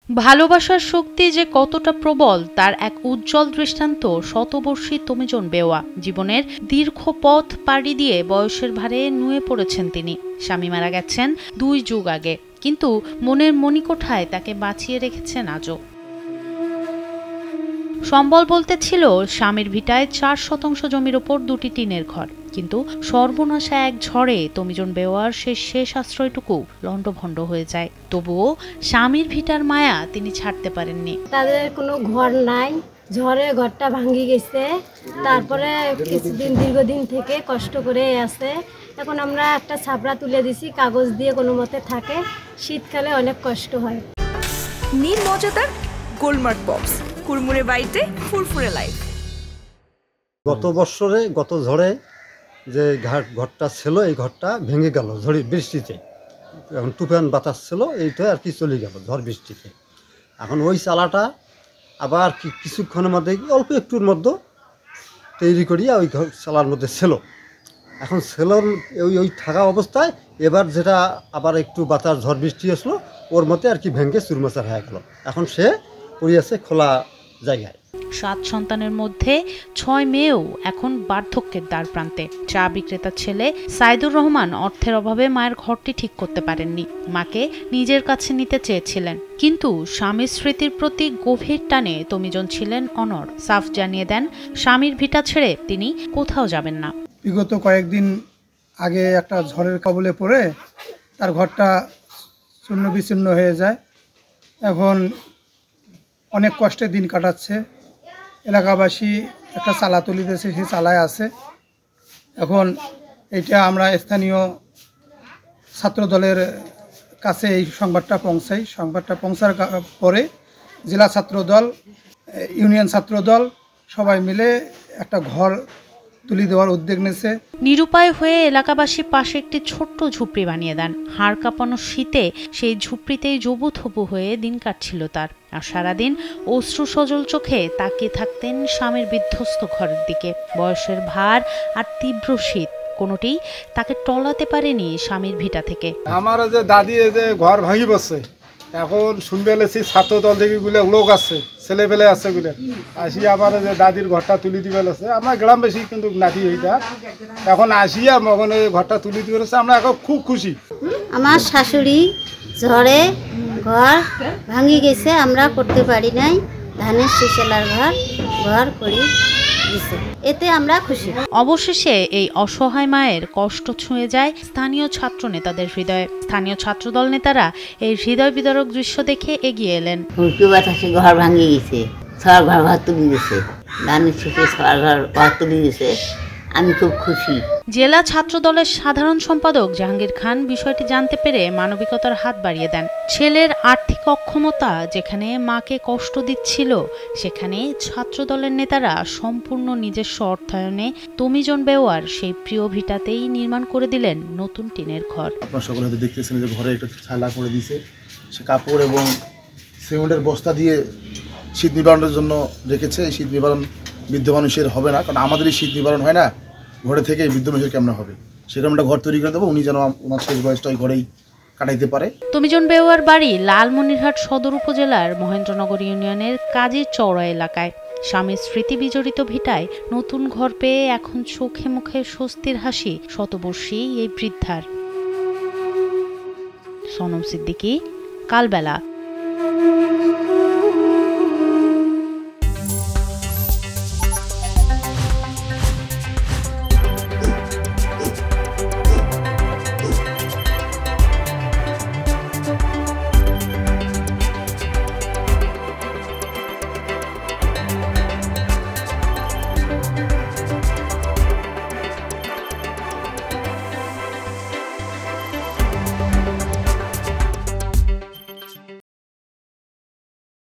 ভালোবাসার শক্তি যে কতটা প্রবল তার এক উজ্জ্বল দৃষ্টান্ত শতবর্ষী তমিজন বেওয়া। জীবনের দীর্ঘ পথ পাড়ি দিয়ে বয়সের ভারে নুয়ে পড়েছেন তিনি। স্বামী মারা গেছেন 2 যুগ আগে, কিন্তু মনের মণিকোঠায় তাকে বাঁচিয়ে রেখেছেন আজও। সম্বল বলতে ছিল স্বামীর ভিটায় 4 শতাংশ জমির ওপর 2টি টিনের ঘর, কিন্তু সর্বনাশা এক ঝড়ে তমিজন বেওয়ার শেষ আশ্রয়টুকু লণ্ডভণ্ড হয়ে যায়। তবুও স্বামীর ভিটার মায়া তিনি ছাড়তে পারেননি। তাদের কোনো ঘর নাই, ঝড়ে ঘরটা ভাঙি গেছে। তারপরে কিছুদিন দীর্ঘদিন থেকে কষ্ট করে আছে। এখন আমরা একটা ছাপড়া তুলে দিছি, কাগজ দিয়ে কোনো মতে থাকে। শীতকালে অনেক কষ্ট হয়। নীল মজাদার গোলমার্ক বক্স, কুরমুরে বাইটে ফুরফুরে লাইফ। গত ঝড়ে যে ঘরটা ছিল, এই ঘরটা ভেঙে গেল ঝড়ি বৃষ্টিতে। এখন তুফান বাতাস ছিল, এইটা আর কি চলে গেল ঝড় বৃষ্টিতে। এখন ওই চালাটা আবার কিছুক্ষণের মধ্যে অল্প একটুর মধ্যে তৈরি করিয়া ওই চালার মধ্যে ছিল। এখন সেলর ওই থাকা অবস্থায় এবার যেটা আবার একটু বাতাস ঝড় বৃষ্টি আসলো, ওর মধ্যে আর কি ভেঙে চুরমাচার হয়ে গেল। এখন সে পড়িয়াছে খোলা জায়গায়। 7 সন্তানের মধ্যে 6 মেয়েও এখন বার্ধক্যের দ্বার প্রান্তে। চা বিক্রেতার ছেলে সাইদুর রহমান অর্থের অভাবে মায়ের ঘরটি ঠিক করতে পারেননি। মাকে নিজের কাছে নিতে চেয়েছিলেন, কিন্তু স্বামীর স্মৃতির প্রতি গভীর টানে তমিজন ছিলেন অনড়। সাফ জানিয়ে দেন স্বামীর ভিটা ছেড়ে তিনি কোথাও যাবেন না। বিগত কয়েকদিন আগে একটা ঝড়ের কবলে পড়ে তার ঘরটা চূর্ণ বিচূর্ণ হয়ে যায়। এখন অনেক কষ্টে দিন কাটাচ্ছে। এলাকাবাসী একটা চালা তুলে দিয়েছে, সেই চালায় আছে। এখন এটা আমরা স্থানীয় ছাত্রদলের কাছে এই সংবাদটা পৌঁছাই। সংবাদটা পৌঁছার পরে জেলা ছাত্রদল, ইউনিয়ন ছাত্রদল সবাই মিলে একটা ঘর তুলে দেওয়ার উদ্যোগ নিয়েছে। নিরুপায় হয়ে এলাকাবাসী পাশে একটি ছোট্ট ঝুপড়ি বানিয়ে দেন। হাড় কাঁপানো শীতে সেই ঝুপড়িতেই জবুথবু হয়ে দিন কাটছিল তার। আর সারাদিন অশ্রু সজল চোখে তাকিয়ে থাকতেন স্বামীর বিধ্বস্ত ঘরের দিকে। বয়সের ভার আর তীব্র শীত কোনোটি তাকে টলাতে পারেনি স্বামীর ভিটা থেকে। আমার যে দাদি যে ঘর ভাঙি বসছে, এখন শুনবে এলেছি ছাত্রদল থেকে গুলো লোক আছে, ছেলে পেলে আছে গুলো আসি আবার যে দাদির ঘরটা তুলি দিবে আছে। আমরা গ্রাম বেশি কিন্তু নাতি এইটা এখন আসিয়া মগন ঘরটা তুলি দিবে আছে। আমরা এখন খুব খুশি। আমার শাশুড়ি ঝড়ে ঘর ভাঙি গেছে, আমরা করতে পারি নাই। ধানের শিশালার ঘর করি দিছে, এতে আমরা খুশি। অবশেষে এই অসহায় মায়ের কষ্ট ছুঁয়ে যায় স্থানীয় ছাত্র নেতাদের হৃদয়ে। স্থানীয় ছাত্রদল নেতারা এই হৃদয় বিদারক দৃশ্য দেখে এগিয়ে এলেন। ঘর ভাঙি গেছে, সবার ঘর তুলে দিয়েছে, ধানের শেষে সবার ঘর তুলে দিয়েছে। আমি খুব খুশি। জেলা ছাত্রদলের সাধারণ সম্পাদক জাহাঙ্গীর খান বিষয়টি জানতে পেরে মানবিকতার হাত বাড়িয়ে দেন। ছেলের আর্থিক অক্ষমতা যেখানে মাকে কষ্ট দিচ্ছিল, সেখানে ছাত্রদলের নেতারা সম্পূর্ণ নিজস্ব অর্থায়নে তমিজন বেওয়ার সেই প্রিয় ভিটাতেই নির্মাণ করে দিলেন নতুন টিনের ঘর। আপনারা সকলে হয়তো দেখতেছেন যে ঘরে একটা ছালা করে দিয়েছে। সে কাপড় এবং সিমেন্টের বস্তা দিয়ে শীত নিবারণের জন্য রেখেছে। এই শীত নিবারণ বৃদ্ধ মানুষের হবে না, কারণ আমাদের এই শীত নিবারণ হয় না, ঘরে থেকে বৃদ্ধ মানুষের কেমন হবে। সেরকম একটা ঘর তৈরি করে দেবো, উনি যেন ওনার শেষ বয়সটা ওই ঘরেই কাটাইতে পারে। তমিজন বেওয়ার বাড়ি লালমনিরহাট সদর উপজেলার মহেন্দ্রনগর ইউনিয়নের কাজীর চওড়া এলাকায়। স্বামীর স্মৃতি বিজড়িত ভিটায় নতুন ঘর পেয়ে এখন চোখে মুখে স্বস্তির হাসি শতবর্ষী এই বৃদ্ধার। সোনম সিদ্দিকী, কালবেলা।